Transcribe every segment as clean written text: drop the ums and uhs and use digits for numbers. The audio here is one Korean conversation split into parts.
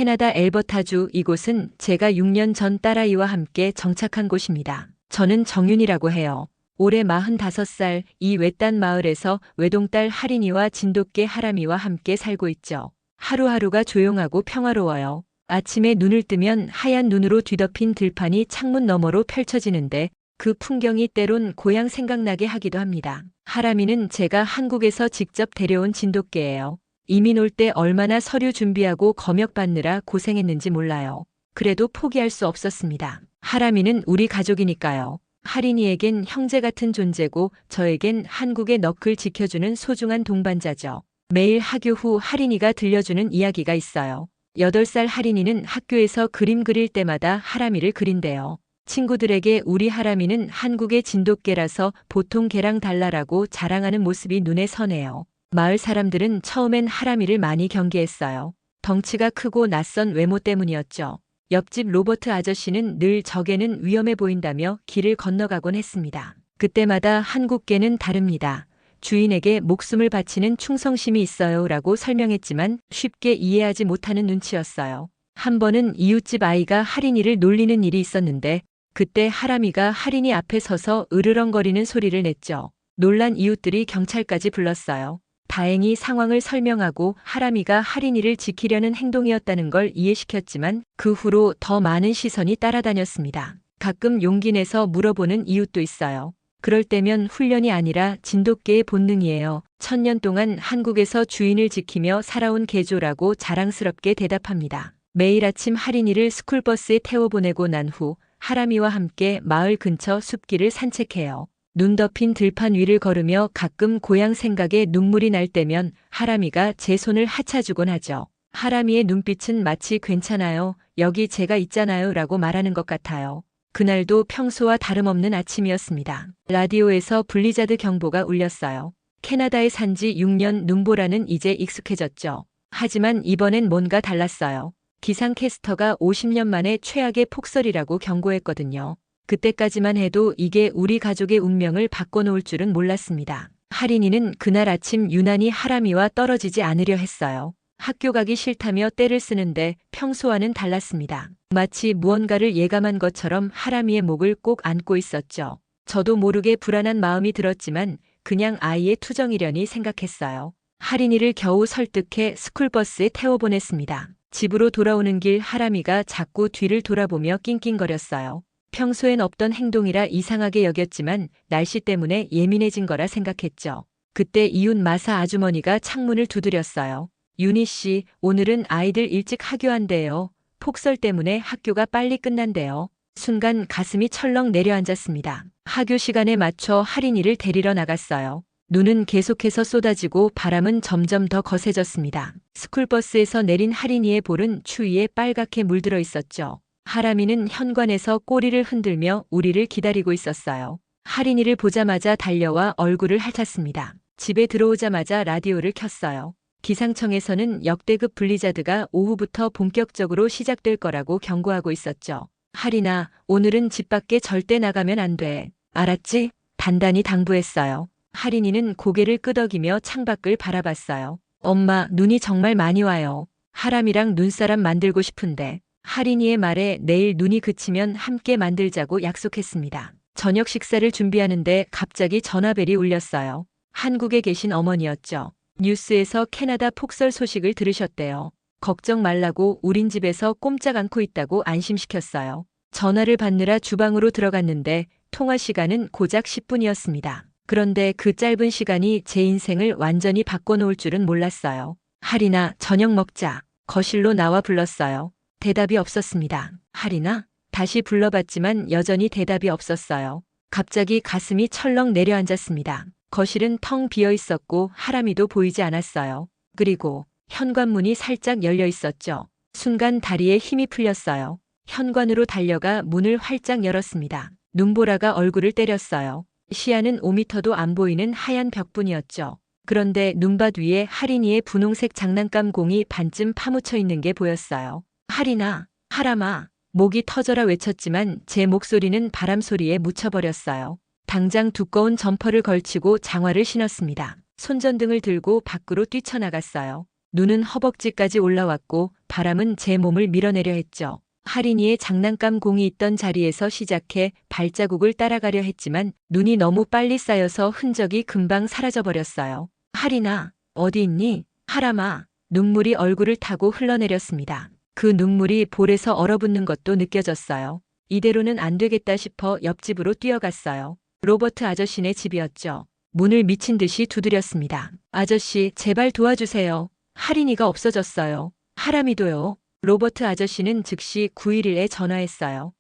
캐나다 엘버타주 이곳은 제가 6년 전 딸아이와 함께 정착한 곳입니다. 저는 정윤이라고 해요. 올해 45살 이 외딴 마을에서 외동딸 하린이와 진돗개 하람이와 함께 살고 있죠. 하루하루가 조용하고 평화로워요. 아침에 눈을 뜨면 하얀 눈으로 뒤덮인 들판이 창문 너머로 펼쳐지는데 그 풍경이 때론 고향 생각나게 하기도 합니다. 하람이는 제가 한국에서 직접 데려온 진돗개예요. 이민 올 때 얼마나 서류 준비하고 검역 받느라 고생했는지 몰라요. 그래도 포기할 수 없었습니다. 하람이는 우리 가족이니까요. 하린이에겐 형제 같은 존재고 저에겐 한국의 넋을 지켜주는 소중한 동반자죠. 매일 학교 후 하린이가 들려주는 이야기가 있어요. 8살 하린이는 학교에서 그림 그릴 때마다 하람이를 그린대요. 친구들에게 우리 하람이는 한국의 진돗개라서 보통 개랑 달라라고 자랑하는 모습이 눈에 선해요. 마을 사람들은 처음엔 하람이를 많이 경계했어요. 덩치가 크고 낯선 외모 때문이었죠. 옆집 로버트 아저씨는 늘 저 개는 위험해 보인다며 길을 건너가곤 했습니다. 그때마다 한국 개는 다릅니다. 주인에게 목숨을 바치는 충성심이 있어요 라고 설명했지만 쉽게 이해하지 못하는 눈치였어요. 한 번은 이웃집 아이가 하린이를 놀리는 일이 있었는데 그때 하람이가 하린이 앞에 서서 으르렁거리는 소리를 냈죠. 놀란 이웃들이 경찰까지 불렀어요. 다행히 상황을 설명하고 하람이가 하린이를 지키려는 행동이었다는 걸 이해시켰지만 그 후로 더 많은 시선이 따라다녔습니다. 가끔 용기 내서 물어보는 이웃도 있어요. 그럴 때면 훈련이 아니라 진돗개의 본능이에요. 1000년 동안 한국에서 주인을 지키며 살아온 개조라고 자랑스럽게 대답합니다. 매일 아침 하린이를 스쿨버스에 태워보내고 난 후 하람이와 함께 마을 근처 숲길을 산책해요. 눈 덮인 들판 위를 걸으며 가끔 고향 생각에 눈물이 날 때면 하람이가 제 손을 하차주곤 하죠. 하람이의 눈빛은 마치 괜찮아요. 여기 제가 있잖아요 라고 말하는 것 같아요. 그날도 평소와 다름없는 아침이었습니다. 라디오에서 블리자드 경보가 울렸어요. 캐나다에 산 지 6년 눈보라는 이제 익숙해졌죠. 하지만 이번엔 뭔가 달랐어요. 기상캐스터가 50년 만에 최악의 폭설이라고 경고했거든요. 그때까지만 해도 이게 우리 가족의 운명을 바꿔놓을 줄은 몰랐습니다. 하린이는 그날 아침 유난히 하람이와 떨어지지 않으려 했어요. 학교 가기 싫다며 떼를 쓰는데 평소와는 달랐습니다. 마치 무언가를 예감한 것처럼 하람이의 목을 꼭 안고 있었죠. 저도 모르게 불안한 마음이 들었지만 그냥 아이의 투정이려니 생각했어요. 하린이를 겨우 설득해 스쿨버스에 태워보냈습니다. 집으로 돌아오는 길 하람이가 자꾸 뒤를 돌아보며 낑낑거렸어요. 평소엔 없던 행동이라 이상하게 여겼지만 날씨 때문에 예민해진 거라 생각했죠. 그때 이웃 마사 아주머니가 창문을 두드렸어요. 윤희 씨, 오늘은 아이들 일찍 하교한대요. 폭설 때문에 학교가 빨리 끝난대요. 순간 가슴이 철렁 내려앉았습니다. 하교 시간에 맞춰 하린이를 데리러 나갔어요. 눈은 계속해서 쏟아지고 바람은 점점 더 거세졌습니다. 스쿨버스에서 내린 하린이의 볼은 추위에 빨갛게 물들어 있었죠. 하람이는 현관에서 꼬리를 흔들며 우리를 기다리고 있었어요. 하린이를 보자마자 달려와 얼굴을 핥았습니다. 집에 들어오자마자 라디오를 켰어요. 기상청에서는 역대급 블리자드가 오후부터 본격적으로 시작될 거라고 경고하고 있었죠. 하린아, 오늘은 집 밖에 절대 나가면 안 돼. 알았지? 단단히 당부했어요. 하린이는 고개를 끄덕이며 창밖을 바라봤어요. 엄마, 눈이 정말 많이 와요. 하람이랑 눈사람 만들고 싶은데. 하린이의 말에 내일 눈이 그치면 함께 만들자고 약속했습니다. 저녁 식사를 준비하는데 갑자기 전화벨이 울렸어요. 한국에 계신 어머니였죠. 뉴스에서 캐나다 폭설 소식을 들으셨대요. 걱정 말라고 우린 집에서 꼼짝 않고 있다고 안심시켰어요. 전화를 받느라 주방으로 들어갔는데 통화 시간은 고작 10분이었습니다. 그런데 그 짧은 시간이 제 인생을 완전히 바꿔놓을 줄은 몰랐어요. 하린아, 저녁 먹자. 거실로 나와 불렀어요. 대답이 없었습니다. 하린아? 다시 불러봤지만 여전히 대답이 없었어요. 갑자기 가슴이 철렁 내려앉았습니다. 거실은 텅 비어 있었고 하람이도 보이지 않았어요. 그리고 현관문이 살짝 열려 있었죠. 순간 다리에 힘이 풀렸어요. 현관으로 달려가 문을 활짝 열었습니다. 눈보라가 얼굴을 때렸어요. 시야는 5미터도 안 보이는 하얀 벽뿐이었죠. 그런데 눈밭 위에 하린이의 분홍색 장난감 공이 반쯤 파묻혀 있는 게 보였어요. 하린아, 하람아, 목이 터져라 외쳤지만 제 목소리는 바람 소리에 묻혀버렸어요. 당장 두꺼운 점퍼를 걸치고 장화를 신었습니다. 손전등을 들고 밖으로 뛰쳐나갔어요. 눈은 허벅지까지 올라왔고 바람은 제 몸을 밀어내려 했죠. 할인이의 장난감 공이 있던 자리에서 시작해 발자국을 따라가려 했지만 눈이 너무 빨리 쌓여서 흔적이 금방 사라져버렸어요. 할인아, 어디 있니? 하람아, 눈물이 얼굴을 타고 흘러내렸습니다. 그 눈물이 볼에서 얼어붙는 것도 느껴졌어요. 이대로는 안 되겠다 싶어 옆집으로 뛰어갔어요. 로버트 아저씨네 집이었죠. 문을 미친 듯이 두드렸습니다. 아저씨, 제발 도와주세요. 할인이가 없어졌어요. 하람이도요. 로버트 아저씨는 즉시 911에 전화했어요.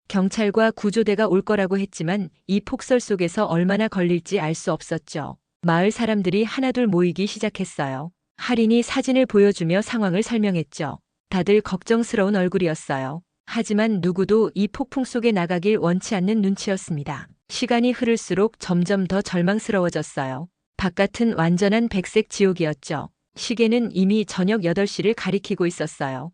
경찰과 구조대가 올 거라고 했지만 이 폭설 속에서 얼마나 걸릴지 알 수 없었죠. 마을 사람들이 하나둘 모이기 시작했어요. 할인이 사진을 보여주며 상황을 설명했죠. 다들 걱정스러운 얼굴이었어요. 하지만 누구도 이 폭풍 속에 나가길 원치 않는 눈치였습니다. 시간이 흐를수록 점점 더 절망스러워졌어요. 바깥은 완전한 백색 지옥이었죠. 시계는 이미 저녁 8시를 가리키고 있었어요.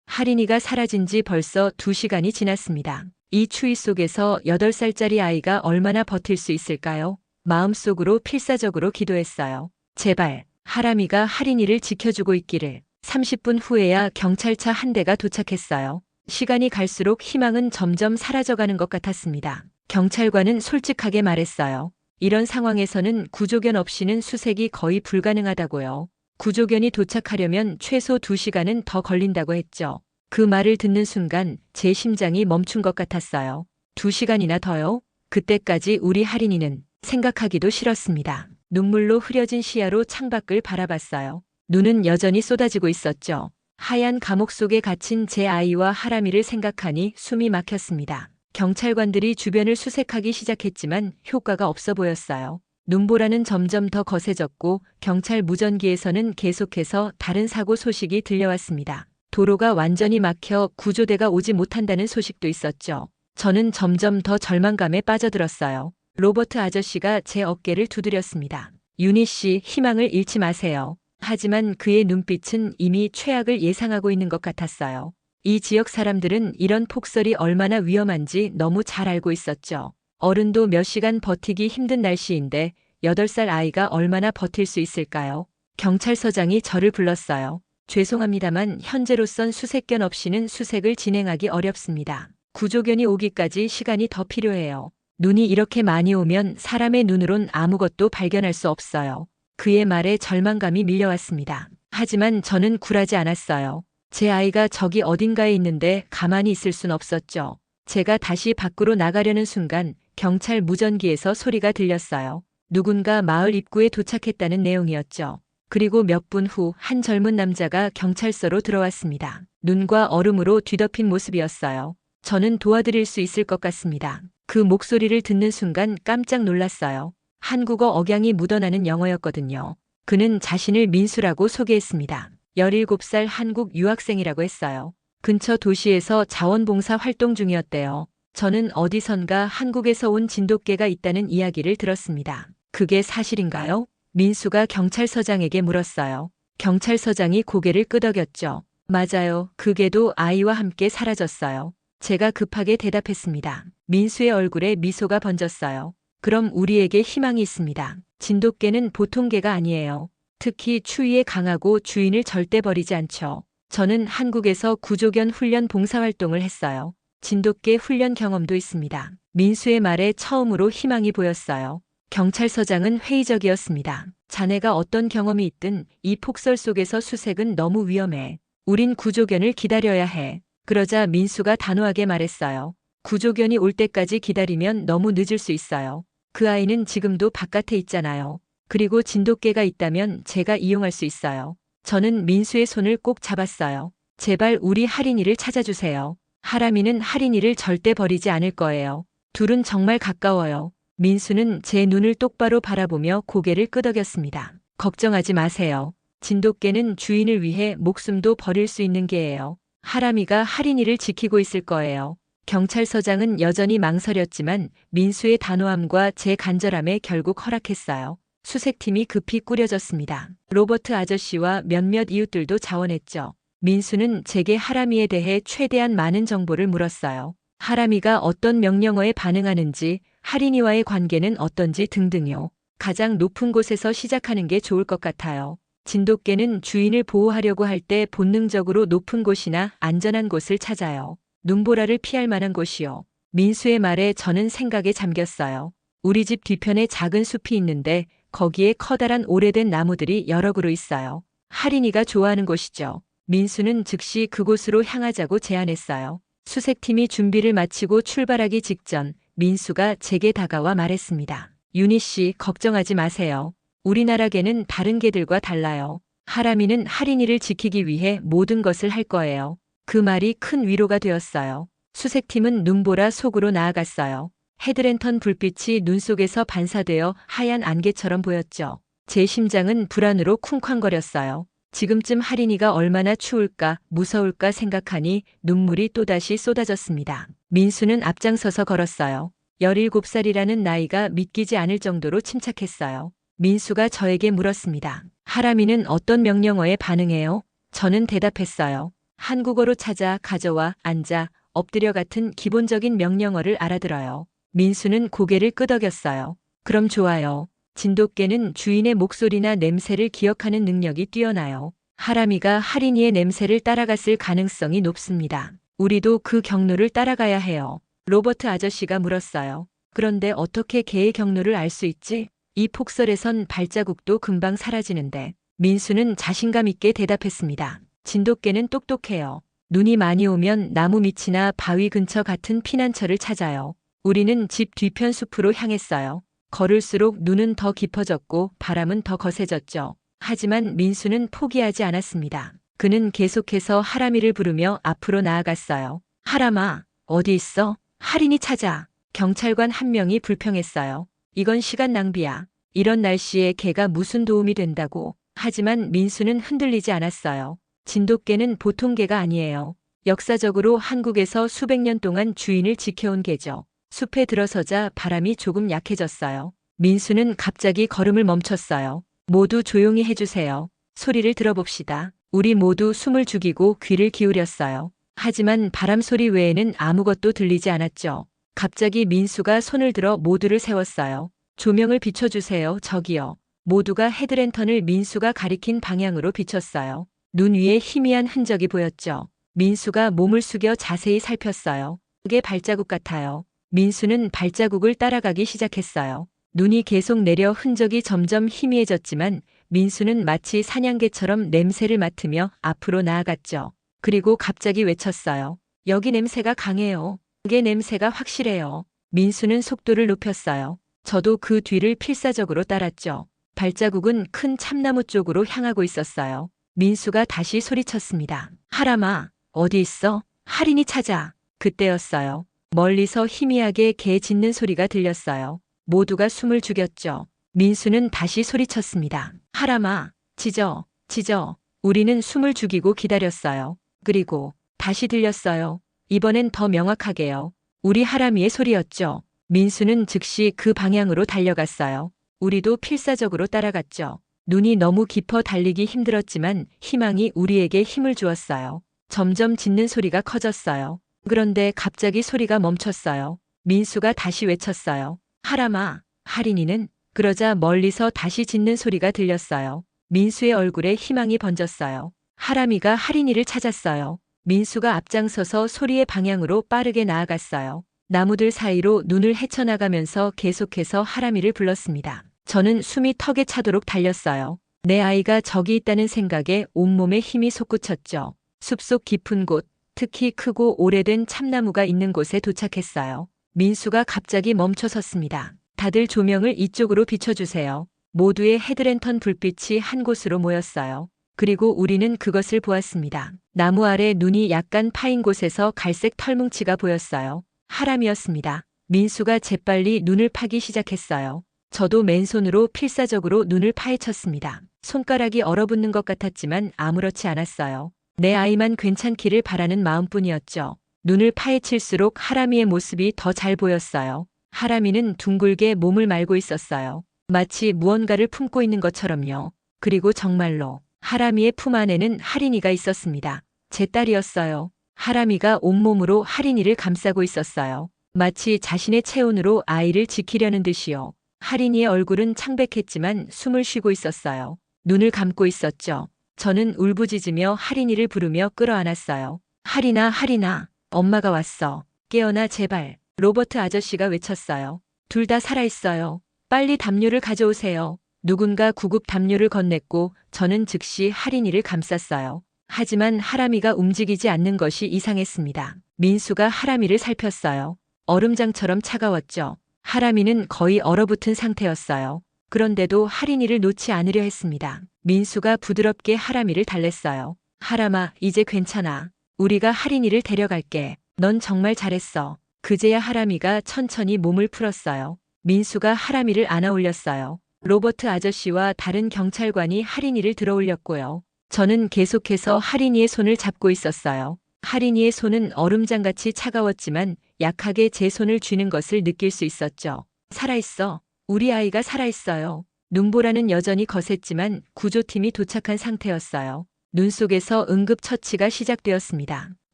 할인이가 사라진 지 벌써 2시간이 지났습니다. 이 추위 속에서 8살짜리 아이가 얼마나 버틸 수 있을까요? 마음속으로 필사적으로 기도했어요. 제발, 하람이가 할인이를 지켜주고 있기를. 30분 후에야 경찰차 한 대가 도착했어요. 시간이 갈수록 희망은 점점 사라져가는 것 같았습니다. 경찰관은 솔직하게 말했어요. 이런 상황에서는 구조견 없이는 수색이 거의 불가능하다고요. 구조견이 도착하려면 최소 2시간은 더 걸린다고 했죠. 그 말을 듣는 순간 제 심장이 멈춘 것 같았어요. 2시간이나 더요? 그때까지 우리 할인이는 생각하기도 싫었습니다. 눈물로 흐려진 시야로 창밖을 바라봤어요. 눈은 여전히 쏟아지고 있었죠. 하얀 감옥 속에 갇힌 제 아이와 하람이를 생각하니 숨이 막혔습니다. 경찰관들이 주변을 수색하기 시작했지만 효과가 없어 보였어요. 눈보라는 점점 더 거세졌고 경찰 무전기에서는 계속해서 다른 사고 소식이 들려왔습니다. 도로가 완전히 막혀 구조대가 오지 못한다는 소식도 있었죠. 저는 점점 더 절망감에 빠져들었어요. 로버트 아저씨가 제 어깨를 두드렸습니다. 유니 씨, 희망을 잃지 마세요. 하지만 그의 눈빛은 이미 최악을 예상하고 있는 것 같았어요. 이 지역 사람들은 이런 폭설이 얼마나 위험한지 너무 잘 알고 있었죠. 어른도 몇 시간 버티기 힘든 날씨인데 8살 아이가 얼마나 버틸 수 있을까요? 경찰서장이 저를 불렀어요. 죄송합니다만 현재로선 수색견 없이는 수색을 진행하기 어렵습니다. 구조견이 오기까지 시간이 더 필요해요. 눈이 이렇게 많이 오면 사람의 눈으론 아무것도 발견할 수 없어요. 그의 말에 절망감이 밀려왔습니다. 하지만 저는 굴하지 않았어요. 제 아이가 저기 어딘가에 있는데 가만히 있을 순 없었죠. 제가 다시 밖으로 나가려는 순간 경찰 무전기에서 소리가 들렸어요. 누군가 마을 입구에 도착했다는 내용이었죠. 그리고 몇 분 후 한 젊은 남자가 경찰서로 들어왔습니다. 눈과 얼음으로 뒤덮인 모습이었어요. 저는 도와드릴 수 있을 것 같습니다. 그 목소리를 듣는 순간 깜짝 놀랐어요. 한국어 억양이 묻어나는 영어였거든요. 그는 자신을 민수라고 소개했습니다. 17살 한국 유학생이라고 했어요. 근처 도시에서 자원봉사 활동 중이었대요. 저는 어디선가 한국에서 온 진돗개가 있다는 이야기를 들었습니다. 그게 사실인가요? 민수가 경찰서장에게 물었어요. 경찰서장이 고개를 끄덕였죠. 맞아요. 그 개도 아이와 함께 사라졌어요. 제가 급하게 대답했습니다. 민수의 얼굴에 미소가 번졌어요. 그럼 우리에게 희망이 있습니다. 진돗개는 보통 개가 아니에요. 특히 추위에 강하고 주인을 절대 버리지 않죠. 저는 한국에서 구조견 훈련 봉사활동을 했어요. 진돗개 훈련 경험도 있습니다. 민수의 말에 처음으로 희망이 보였어요. 경찰서장은 회의적이었습니다. 자네가 어떤 경험이 있든 이 폭설 속에서 수색은 너무 위험해. 우린 구조견을 기다려야 해. 그러자 민수가 단호하게 말했어요. 구조견이 올 때까지 기다리면 너무 늦을 수 있어요. 그 아이는 지금도 바깥에 있잖아요. 그리고 진돗개가 있다면 제가 이용할 수 있어요. 저는 민수의 손을 꼭 잡았어요. 제발 우리 할인이를 찾아주세요. 하람이는 할인이를 절대 버리지 않을 거예요. 둘은 정말 가까워요. 민수는 제 눈을 똑바로 바라보며 고개를 끄덕였습니다. 걱정하지 마세요. 진돗개는 주인을 위해 목숨도 버릴 수 있는 개예요. 하람이가 할인이를 지키고 있을 거예요. 경찰서장은 여전히 망설였지만 민수의 단호함과 제 간절함에 결국 허락했어요. 수색팀이 급히 꾸려졌습니다. 로버트 아저씨와 몇몇 이웃들도 자원했죠. 민수는 제게 하람이에 대해 최대한 많은 정보를 물었어요. 하람이가 어떤 명령어에 반응하는지, 할인이와의 관계는 어떤지 등등요. 가장 높은 곳에서 시작하는 게 좋을 것 같아요. 진돗개는 주인을 보호하려고 할 때 본능적으로 높은 곳이나 안전한 곳을 찾아요. 눈보라를 피할 만한 곳이요. 민수의 말에 저는 생각에 잠겼어요. 우리 집 뒤편에 작은 숲이 있는데 거기에 커다란 오래된 나무들이 여러 그루 있어요. 할인이가 좋아하는 곳이죠. 민수는 즉시 그곳으로 향하자고 제안했어요. 수색팀이 준비를 마치고 출발하기 직전 민수가 제게 다가와 말했습니다. 윤희 씨, 걱정하지 마세요. 우리나라 개는 다른 개들과 달라요. 하람이는 할인이를 지키기 위해 모든 것을 할 거예요. 그 말이 큰 위로가 되었어요. 수색팀은 눈보라 속으로 나아갔어요. 헤드랜턴 불빛이 눈 속에서 반사되어 하얀 안개처럼 보였죠. 제 심장은 불안으로 쿵쾅거렸어요. 지금쯤 할인이가 얼마나 추울까, 무서울까 생각하니 눈물이 또다시 쏟아졌습니다. 민수는 앞장서서 걸었어요. 17살이라는 나이가 믿기지 않을 정도로 침착했어요. 민수가 저에게 물었습니다. 하람이는 어떤 명령어에 반응해요? 저는 대답했어요. 한국어로 찾아, 가져와, 앉아, 엎드려 같은 기본적인 명령어를 알아들어요. 민수는 고개를 끄덕였어요. 그럼 좋아요. 진돗개는 주인의 목소리나 냄새를 기억하는 능력이 뛰어나요. 하람이가 할인이의 냄새를 따라갔을 가능성이 높습니다. 우리도 그 경로를 따라가야 해요. 로버트 아저씨가 물었어요. 그런데 어떻게 개의 경로를 알 수 있지? 이 폭설에선 발자국도 금방 사라지는데. 민수는 자신감 있게 대답했습니다. 진돗개는 똑똑해요. 눈이 많이 오면 나무 밑이나 바위 근처 같은 피난처를 찾아요. 우리는 집 뒤편 숲으로 향했어요. 걸을수록 눈은 더 깊어졌고 바람은 더 거세졌죠. 하지만 민수는 포기하지 않았습니다. 그는 계속해서 하람이를 부르며 앞으로 나아갔어요. 하람아, 어디 있어? 할인이 찾아. 경찰관 한 명이 불평했어요. 이건 시간 낭비야. 이런 날씨에 개가 무슨 도움이 된다고. 하지만 민수는 흔들리지 않았어요. 진돗개는 보통 개가 아니에요. 역사적으로 한국에서 수백 년 동안 주인을 지켜온 개죠. 숲에 들어서자 바람이 조금 약해졌어요. 민수는 갑자기 걸음을 멈췄어요. 모두 조용히 해주세요. 소리를 들어봅시다. 우리 모두 숨을 죽이고 귀를 기울였어요. 하지만 바람 소리 외에는 아무것도 들리지 않았죠. 갑자기 민수가 손을 들어 모두를 세웠어요. 조명을 비춰주세요, 저기요. 모두가 헤드랜턴을 민수가 가리킨 방향으로 비췄어요. 눈 위에 희미한 흔적이 보였죠. 민수가 몸을 숙여 자세히 살폈어요. 그게 발자국 같아요. 민수는 발자국을 따라가기 시작했어요. 눈이 계속 내려 흔적이 점점 희미해졌지만 민수는 마치 사냥개처럼 냄새를 맡으며 앞으로 나아갔죠. 그리고 갑자기 외쳤어요. 여기 냄새가 강해요. 그게 냄새가 확실해요. 민수는 속도를 높였어요. 저도 그 뒤를 필사적으로 따랐죠. 발자국은 큰 참나무 쪽으로 향하고 있었어요. 민수가 다시 소리쳤습니다. 하람아, 어디 있어? 할인이 찾아. 그때였어요. 멀리서 희미하게 개 짖는 소리가 들렸어요. 모두가 숨을 죽였죠. 민수는 다시 소리쳤습니다. 하람아, 짖어, 짖어. 우리는 숨을 죽이고 기다렸어요. 그리고 다시 들렸어요. 이번엔 더 명확하게요. 우리 하람이의 소리였죠. 민수는 즉시 그 방향으로 달려갔어요. 우리도 필사적으로 따라갔죠. 눈이 너무 깊어 달리기 힘들었지만 희망이 우리에게 힘을 주었어요. 점점 짖는 소리가 커졌어요. 그런데 갑자기 소리가 멈췄어요. 민수가 다시 외쳤어요. 하람아, 할인이는? 그러자 멀리서 다시 짖는 소리가 들렸어요. 민수의 얼굴에 희망이 번졌어요. 하람이가 할인이를 찾았어요. 민수가 앞장서서 소리의 방향으로 빠르게 나아갔어요. 나무들 사이로 눈을 헤쳐나가면서 계속해서 하람이를 불렀습니다. 저는 숨이 턱에 차도록 달렸어요. 내 아이가 저기 있다는 생각에 온몸에 힘이 솟구쳤죠. 숲속 깊은 곳, 특히 크고 오래된 참나무가 있는 곳에 도착했어요. 민수가 갑자기 멈춰 섰습니다. 다들 조명을 이쪽으로 비춰주세요. 모두의 헤드랜턴 불빛이 한 곳으로 모였어요. 그리고 우리는 그것을 보았습니다. 나무 아래 눈이 약간 파인 곳에서 갈색 털뭉치가 보였어요. 하람이었습니다. 민수가 재빨리 눈을 파기 시작했어요. 저도 맨손으로 필사적으로 눈을 파헤쳤습니다. 손가락이 얼어붙는 것 같았지만 아무렇지 않았어요. 내 아이만 괜찮기를 바라는 마음뿐이었죠. 눈을 파헤칠수록 하람이의 모습이 더 잘 보였어요. 하람이는 둥글게 몸을 말고 있었어요. 마치 무언가를 품고 있는 것처럼요. 그리고 정말로 하람이의 품 안에는 할인이가 있었습니다. 제 딸이었어요. 하람이가 온몸으로 할인이를 감싸고 있었어요. 마치 자신의 체온으로 아이를 지키려는 듯이요. 할인이의 얼굴은 창백했지만 숨을 쉬고 있었어요. 눈을 감고 있었죠. 저는 울부짖으며 할인이를 부르며 끌어안았어요. 할인아, 할인아, 엄마가 왔어. 깨어나 제발. 로버트 아저씨가 외쳤어요. 둘 다 살아있어요. 빨리 담요를 가져오세요. 누군가 구급 담요를 건넸고 저는 즉시 할인이를 감쌌어요. 하지만 하람이가 움직이지 않는 것이 이상했습니다. 민수가 하람이를 살폈어요. 얼음장처럼 차가웠죠. 하람이는 거의 얼어붙은 상태였어요. 그런데도 할인이를 놓지 않으려 했습니다. 민수가 부드럽게 하람이를 달랬어요. 하람아, 이제 괜찮아. 우리가 할인이를 데려갈게. 넌 정말 잘했어. 그제야 하람이가 천천히 몸을 풀었어요. 민수가 하람이를 안아 올렸어요. 로버트 아저씨와 다른 경찰관이 할인이를 들어 올렸고요. 저는 계속해서 할인이의 손을 잡고 있었어요. 할인이의 손은 얼음장같이 차가웠지만 약하게 제 손을 쥐는 것을 느낄 수 있었죠. 살아있어. 우리 아이가 살아있어요. 눈보라는 여전히 거셌지만 구조팀이 도착한 상태였어요. 눈 속에서 응급처치가 시작되었습니다.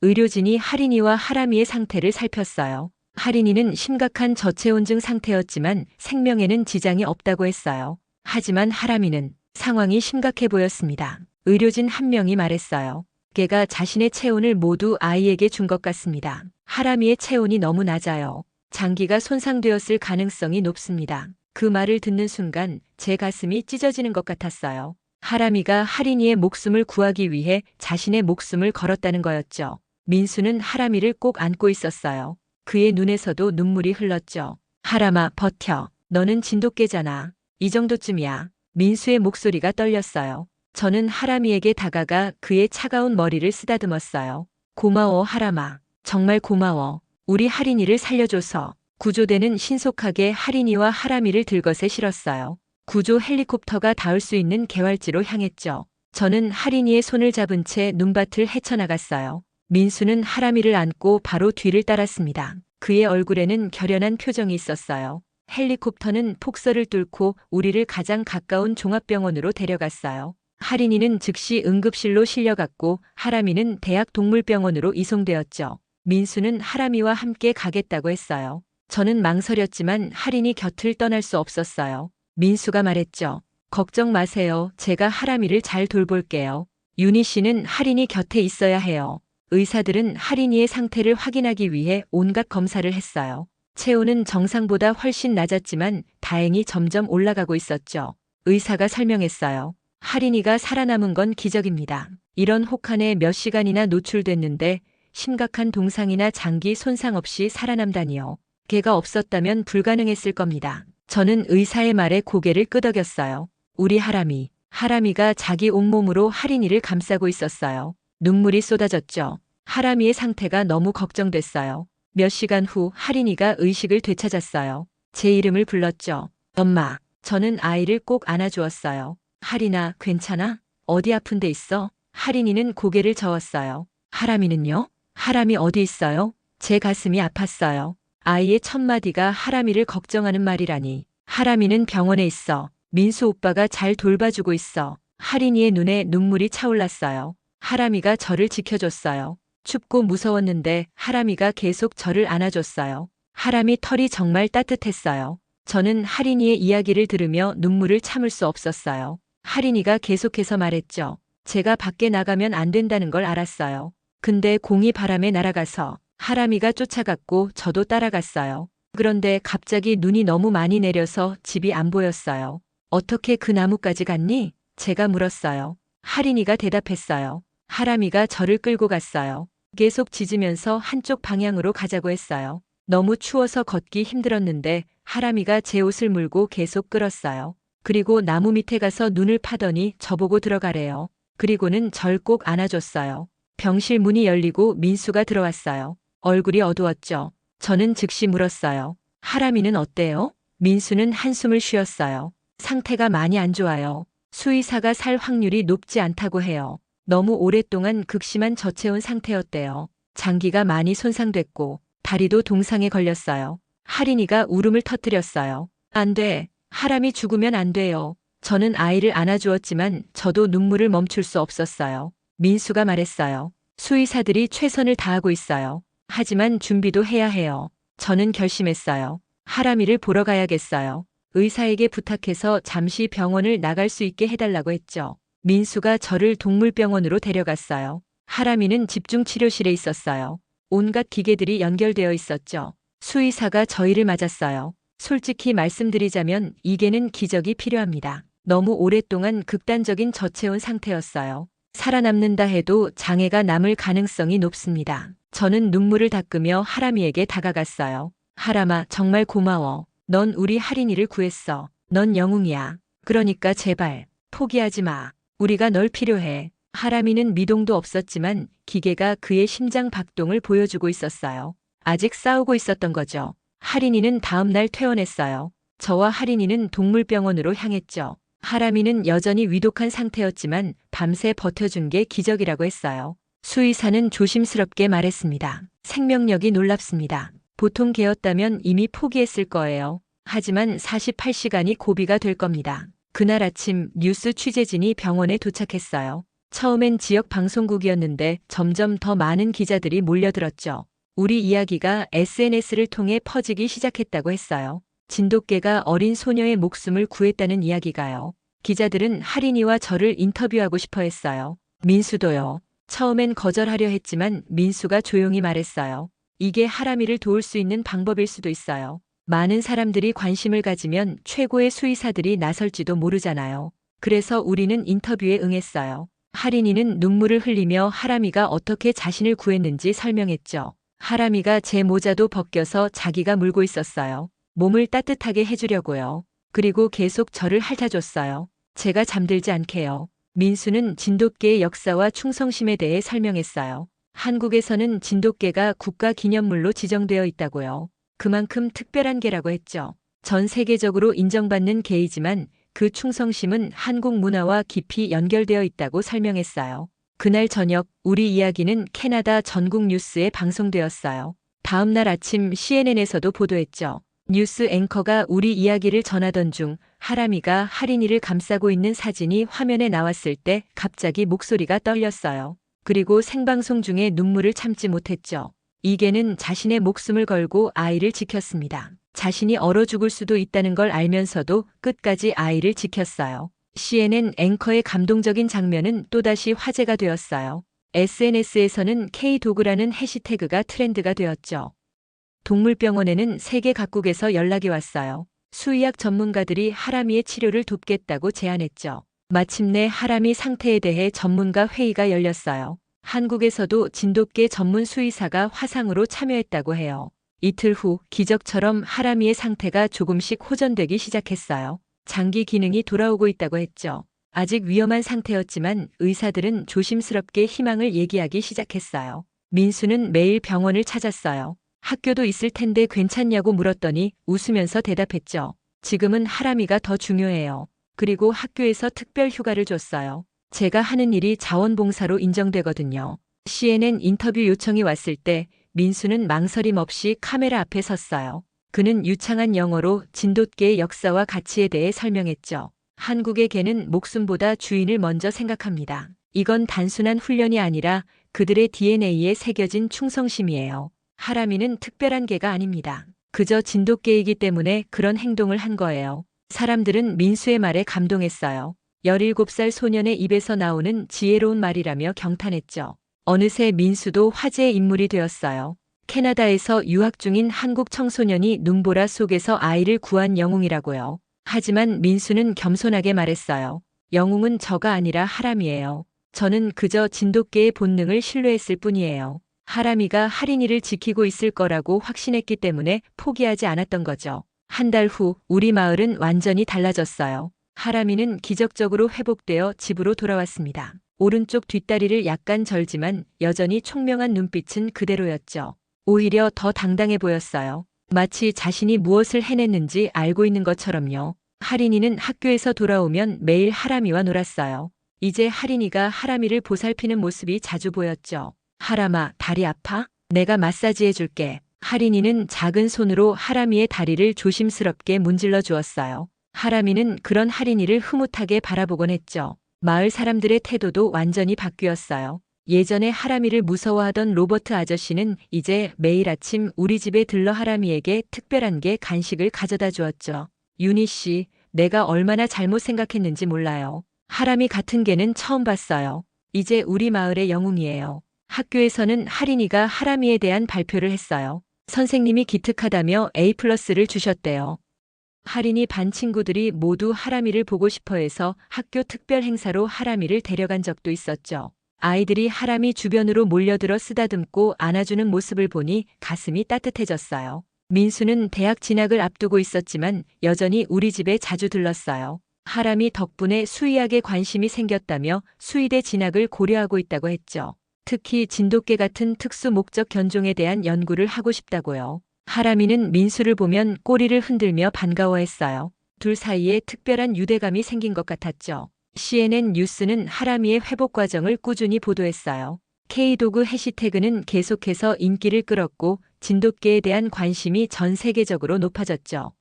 의료진이 할인이와 하람이의 상태를 살폈어요. 할인이는 심각한 저체온증 상태였지만 생명에는 지장이 없다고 했어요. 하지만 하람이는 상황이 심각해 보였습니다. 의료진 한 명이 말했어요. 걔가 자신의 체온을 모두 아이에게 준 것 같습니다. 하람이의 체온이 너무 낮아요. 장기가 손상되었을 가능성이 높습니다. 그 말을 듣는 순간 제 가슴이 찢어지는 것 같았어요. 하람이가 할인이의 목숨을 구하기 위해 자신의 목숨을 걸었다는 거였죠. 민수는 하람이를 꼭 안고 있었어요. 그의 눈에서도 눈물이 흘렀죠. 하람아, 버텨. 너는 진돗개잖아. 이 정도쯤이야. 민수의 목소리가 떨렸어요. 저는 하람이에게 다가가 그의 차가운 머리를 쓰다듬었어요. 고마워, 하람아. 정말 고마워. 우리 할인이를 살려줘서. 구조대는 신속하게 할인이와 하람이를 들것에 실었어요. 구조 헬리콥터가 닿을 수 있는 개활지로 향했죠. 저는 할인이의 손을 잡은 채 눈밭을 헤쳐나갔어요. 민수는 하람이를 안고 바로 뒤를 따랐습니다. 그의 얼굴에는 결연한 표정이 있었어요. 헬리콥터는 폭설을 뚫고 우리를 가장 가까운 종합병원으로 데려갔어요. 할인이는 즉시 응급실로 실려갔고 하람이는 대학동물병원으로 이송되었죠. 민수는 하람이와 함께 가겠다고 했어요. 저는 망설였지만 할인이 곁을 떠날 수 없었어요. 민수가 말했죠. 걱정 마세요. 제가 하람이를 잘 돌볼게요. 윤희 씨는 할인이 곁에 있어야 해요. 의사들은 할인이의 상태를 확인하기 위해 온갖 검사를 했어요. 체온은 정상보다 훨씬 낮았지만 다행히 점점 올라가고 있었죠. 의사가 설명했어요. 할인이가 살아남은 건 기적입니다. 이런 혹한에 몇 시간이나 노출됐는데 심각한 동상이나 장기 손상 없이 살아남다니요. 걔가 없었다면 불가능했을 겁니다. 저는 의사의 말에 고개를 끄덕였어요. 우리 하람이가 자기 온몸으로 할인이를 감싸고 있었어요. 눈물이 쏟아졌죠. 하람이의 상태가 너무 걱정됐어요. 몇 시간 후 할인이가 의식을 되찾았어요. 제 이름을 불렀죠. 엄마. 저는 아이를 꼭 안아주었어요. 할인아, 괜찮아? 어디 아픈 데 있어? 할인이는 고개를 저었어요. 하람이는요? 하람이 어디 있어요? 제 가슴이 아팠어요. 아이의 첫 마디가 하람이를 걱정하는 말이라니. 하람이는 병원에 있어. 민수 오빠가 잘 돌봐주고 있어. 할인이의 눈에 눈물이 차올랐어요. 하람이가 저를 지켜줬어요. 춥고 무서웠는데 하람이가 계속 저를 안아줬어요. 하람이 털이 정말 따뜻했어요. 저는 할인이의 이야기를 들으며 눈물을 참을 수 없었어요. 할인이가 계속해서 말했죠. 제가 밖에 나가면 안 된다는 걸 알았어요. 근데 공이 바람에 날아가서 하람이가 쫓아갔고 저도 따라갔어요. 그런데 갑자기 눈이 너무 많이 내려서 집이 안 보였어요. 어떻게 그 나무까지 갔니? 제가 물었어요. 할인이가 대답했어요. 하람이가 저를 끌고 갔어요. 계속 짖으면서 한쪽 방향으로 가자고 했어요. 너무 추워서 걷기 힘들었는데 하람이가 제 옷을 물고 계속 끌었어요. 그리고 나무 밑에 가서 눈을 파더니 저보고 들어가래요. 그리고는 절 꼭 안아줬어요. 병실 문이 열리고 민수가 들어왔어요. 얼굴이 어두웠죠. 저는 즉시 물었어요. 하람이는 어때요? 민수는 한숨을 쉬었어요. 상태가 많이 안 좋아요. 수의사가 살 확률이 높지 않다고 해요. 너무 오랫동안 극심한 저체온 상태였대요. 장기가 많이 손상됐고 다리도 동상에 걸렸어요. 할인이가 울음을 터뜨렸어요. 안 돼. 하람이 죽으면 안 돼요. 저는 아이를 안아주었지만 저도 눈물을 멈출 수 없었어요. 민수가 말했어요. 수의사들이 최선을 다하고 있어요. 하지만 준비도 해야 해요. 저는 결심했어요. 하람이를 보러 가야겠어요. 의사에게 부탁해서 잠시 병원을 나갈 수 있게 해달라고 했죠. 민수가 저를 동물병원으로 데려갔어요. 하람이는 집중치료실에 있었어요. 온갖 기계들이 연결되어 있었죠. 수의사가 저희를 맞았어요. 솔직히 말씀드리자면 이게는 기적이 필요합니다. 너무 오랫동안 극단적인 저체온 상태였어요. 살아남는다 해도 장애가 남을 가능성이 높습니다. 저는 눈물을 닦으며 하람이에게 다가갔어요. 하람아, 정말 고마워. 넌 우리 하린이를 구했어. 넌 영웅이야. 그러니까 제발 포기하지 마. 우리가 널 필요해. 하람이는 미동도 없었지만 기계가 그의 심장 박동을 보여주고 있었어요. 아직 싸우고 있었던 거죠. 하린이는 다음 날 퇴원했어요. 저와 하린이는 동물병원으로 향했죠. 하람이는 여전히 위독한 상태였지만 밤새 버텨준 게 기적이라고 했어요. 수의사는 조심스럽게 말했습니다. 생명력이 놀랍습니다. 보통 개였다면 이미 포기했을 거예요. 하지만 48시간이 고비가 될 겁니다. 그날 아침 뉴스 취재진이 병원에 도착했어요. 처음엔 지역 방송국이었는데 점점 더 많은 기자들이 몰려들었죠. 우리 이야기가 SNS를 통해 퍼지기 시작했다고 했어요. 진돗개가 어린 소녀의 목숨을 구했다는 이야기가요. 기자들은 하린이와 저를 인터뷰하고 싶어 했어요. 민수도요. 처음엔 거절하려 했지만 민수가 조용히 말했어요. 이게 하람이를 도울 수 있는 방법일 수도 있어요. 많은 사람들이 관심을 가지면 최고의 수의사들이 나설지도 모르잖아요. 그래서 우리는 인터뷰에 응했어요. 하린이는 눈물을 흘리며 하람이가 어떻게 자신을 구했는지 설명했죠. 하람이가 제 모자도 벗겨서 자기가 물고 있었어요. 몸을 따뜻하게 해주려고요. 그리고 계속 저를 핥아줬어요. 제가 잠들지 않게요. 민수는 진돗개의 역사와 충성심에 대해 설명했어요. 한국에서는 진돗개가 국가기념물로 지정되어 있다고요. 그만큼 특별한 개라고 했죠. 전 세계적으로 인정받는 개이지만 그 충성심은 한국 문화와 깊이 연결되어 있다고 설명했어요. 그날 저녁 우리 이야기는 캐나다 전국 뉴스에 방송되었어요. 다음 날 아침 CNN에서도 보도했죠. 뉴스 앵커가 우리 이야기를 전하던 중 하람이가 하린이를 감싸고 있는 사진이 화면에 나왔을 때 갑자기 목소리가 떨렸어요. 그리고 생방송 중에 눈물을 참지 못했죠. 이 개는 자신의 목숨을 걸고 아이를 지켰습니다. 자신이 얼어 죽을 수도 있다는 걸 알면서도 끝까지 아이를 지켰어요. CNN 앵커의 감동적인 장면은 또다시 화제가 되었어요. SNS에서는 K도그라는 해시태그가 트렌드가 되었죠. 동물병원에는 세계 각국에서 연락이 왔어요. 수의학 전문가들이 하람이의 치료를 돕겠다고 제안했죠. 마침내 하람이 상태에 대해 전문가 회의가 열렸어요. 한국에서도 진돗개 전문 수의사가 화상으로 참여했다고 해요. 이틀 후 기적처럼 하람이의 상태가 조금씩 호전되기 시작했어요. 장기 기능이 돌아오고 있다고 했죠. 아직 위험한 상태였지만 의사들은 조심스럽게 희망을 얘기하기 시작했어요. 민수는 매일 병원을 찾았어요. 학교도 있을 텐데 괜찮냐고 물었더니 웃으면서 대답했죠. 지금은 하람이가 더 중요해요. 그리고 학교에서 특별 휴가를 줬어요. 제가 하는 일이 자원봉사로 인정되거든요. CNN 인터뷰 요청이 왔을 때 민수는 망설임 없이 카메라 앞에 섰어요. 그는 유창한 영어로 진돗개의 역사와 가치에 대해 설명했죠. 한국의 개는 목숨보다 주인을 먼저 생각합니다. 이건 단순한 훈련이 아니라 그들의 DNA에 새겨진 충성심이에요. 하람이는 특별한 개가 아닙니다. 그저 진돗개이기 때문에 그런 행동을 한 거예요. 사람들은 민수의 말에 감동했어요. 17살 소년의 입에서 나오는 지혜로운 말이라며 경탄했죠. 어느새 민수도 화제의 인물이 되었어요. 캐나다에서 유학 중인 한국 청소년이 눈보라 속에서 아이를 구한 영웅이라고요. 하지만 민수는 겸손하게 말했어요. 영웅은 저가 아니라 하람이에요. 저는 그저 진돗개의 본능을 신뢰했을 뿐이에요. 하람이가 하린이를 지키고 있을 거라고 확신했기 때문에 포기하지 않았던 거죠. 한 달 후 우리 마을은 완전히 달라졌어요. 하람이는 기적적으로 회복되어 집으로 돌아왔습니다. 오른쪽 뒷다리를 약간 절지만 여전히 총명한 눈빛은 그대로였죠. 오히려 더 당당해 보였어요. 마치 자신이 무엇을 해냈는지 알고 있는 것처럼요. 하린이는 학교에서 돌아오면 매일 하람이와 놀았어요. 이제 하린이가 하람이를 보살피는 모습이 자주 보였죠. 하람아, 다리 아파? 내가 마사지 해줄게. 하린이는 작은 손으로 하람이의 다리를 조심스럽게 문질러 주었어요. 하람이는 그런 하린이를 흐뭇하게 바라보곤 했죠. 마을 사람들의 태도도 완전히 바뀌었어요. 예전에 하람이를 무서워하던 로버트 아저씨는 이제 매일 아침 우리 집에 들러 하람이에게 특별한 게 간식을 가져다 주었죠. 윤희 씨, 내가 얼마나 잘못 생각했는지 몰라요. 하람이 같은 개는 처음 봤어요. 이제 우리 마을의 영웅이에요. 학교에서는 하린이가 하람이에 대한 발표를 했어요. 선생님이 기특하다며 A+를 주셨대요. 하린이 반 친구들이 모두 하람이를 보고 싶어 해서 학교 특별 행사로 하람이를 데려간 적도 있었죠. 아이들이 하람이 주변으로 몰려들어 쓰다듬고 안아주는 모습을 보니 가슴이 따뜻해졌어요. 민수는 대학 진학을 앞두고 있었지만 여전히 우리 집에 자주 들렀어요. 하람이 덕분에 수의학에 관심이 생겼다며 수의대 진학을 고려하고 있다고 했죠. 특히 진돗개 같은 특수 목적 견종에 대한 연구를 하고 싶다고요. 하람이는 민수를 보면 꼬리를 흔들며 반가워했어요. 둘 사이에 특별한 유대감이 생긴 것 같았죠. CNN 뉴스는 하람이의 회복 과정을 꾸준히 보도했어요. K도그 해시태그는 계속해서 인기를 끌었고 진돗개에 대한 관심이 전 세계적으로 높아졌죠.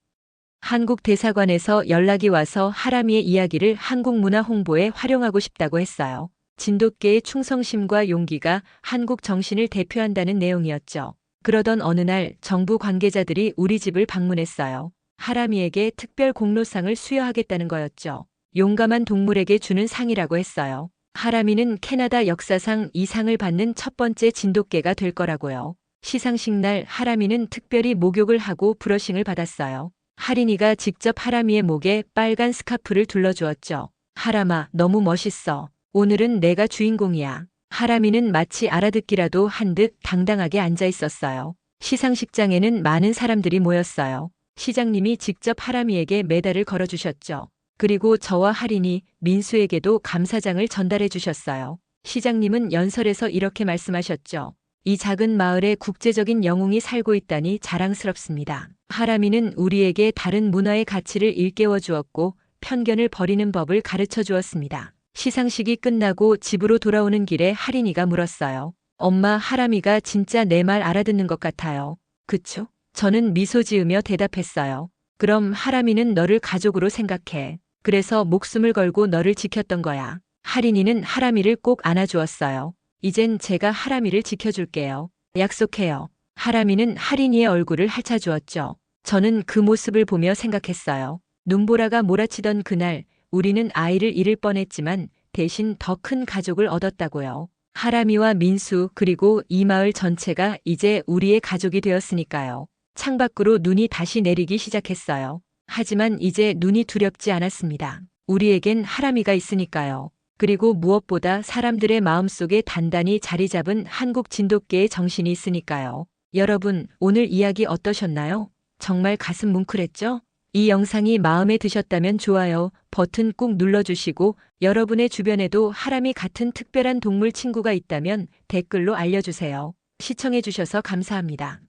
한국 대사관에서 연락이 와서 하람이의 이야기를 한국 문화 홍보에 활용하고 싶다고 했어요. 진돗개의 충성심과 용기가 한국 정신을 대표한다는 내용이었죠. 그러던 어느 날 정부 관계자들이 우리 집을 방문했어요. 하람이에게 특별 공로상을 수여하겠다는 거였죠. 용감한 동물에게 주는 상이라고 했어요. 하람이는 캐나다 역사상 이 상을 받는 첫 번째 진돗개가 될 거라고요. 시상식 날 하람이는 특별히 목욕을 하고 브러싱을 받았어요. 하린이가 직접 하람이의 목에 빨간 스카프를 둘러주었죠. 하람아, 너무 멋있어. 오늘은 내가 주인공이야. 하람이는 마치 알아듣기라도 한 듯 당당하게 앉아 있었어요. 시상식장에는 많은 사람들이 모였어요. 시장님이 직접 하람이에게 메달을 걸어주셨죠. 그리고 저와 하린이, 민수에게도 감사장을 전달해 주셨어요. 시장님은 연설에서 이렇게 말씀하셨죠. 이 작은 마을에 국제적인 영웅이 살고 있다니 자랑스럽습니다. 하람이는 우리에게 다른 문화의 가치를 일깨워 주었고 편견을 버리는 법을 가르쳐 주었습니다. 시상식이 끝나고 집으로 돌아오는 길에 하린이가 물었어요. 엄마, 하람이가 진짜 내 말 알아듣는 것 같아요. 그쵸? 저는 미소 지으며 대답했어요. 그럼 하람이는 너를 가족으로 생각해. 그래서 목숨을 걸고 너를 지켰던 거야. 하린이는 하람이를 꼭 안아주었어요. 이젠 제가 하람이를 지켜줄게요. 약속해요. 하람이는 하린이의 얼굴을 핥아주었죠. 저는 그 모습을 보며 생각했어요. 눈보라가 몰아치던 그날 우리는 아이를 잃을 뻔했지만 대신 더 큰 가족을 얻었다고요. 하람이와 민수 그리고 이 마을 전체가 이제 우리의 가족이 되었으니까요. 창밖으로 눈이 다시 내리기 시작했어요. 하지만 이제 눈이 두렵지 않았습니다. 우리에겐 하람이가 있으니까요. 그리고 무엇보다 사람들의 마음속에 단단히 자리 잡은 한국 진돗개의 정신이 있으니까요. 여러분, 오늘 이야기 어떠셨나요? 정말 가슴 뭉클했죠? 이 영상이 마음에 드셨다면 좋아요 버튼 꾹 눌러주시고 여러분의 주변에도 하람이 같은 특별한 동물 친구가 있다면 댓글로 알려주세요. 시청해주셔서 감사합니다.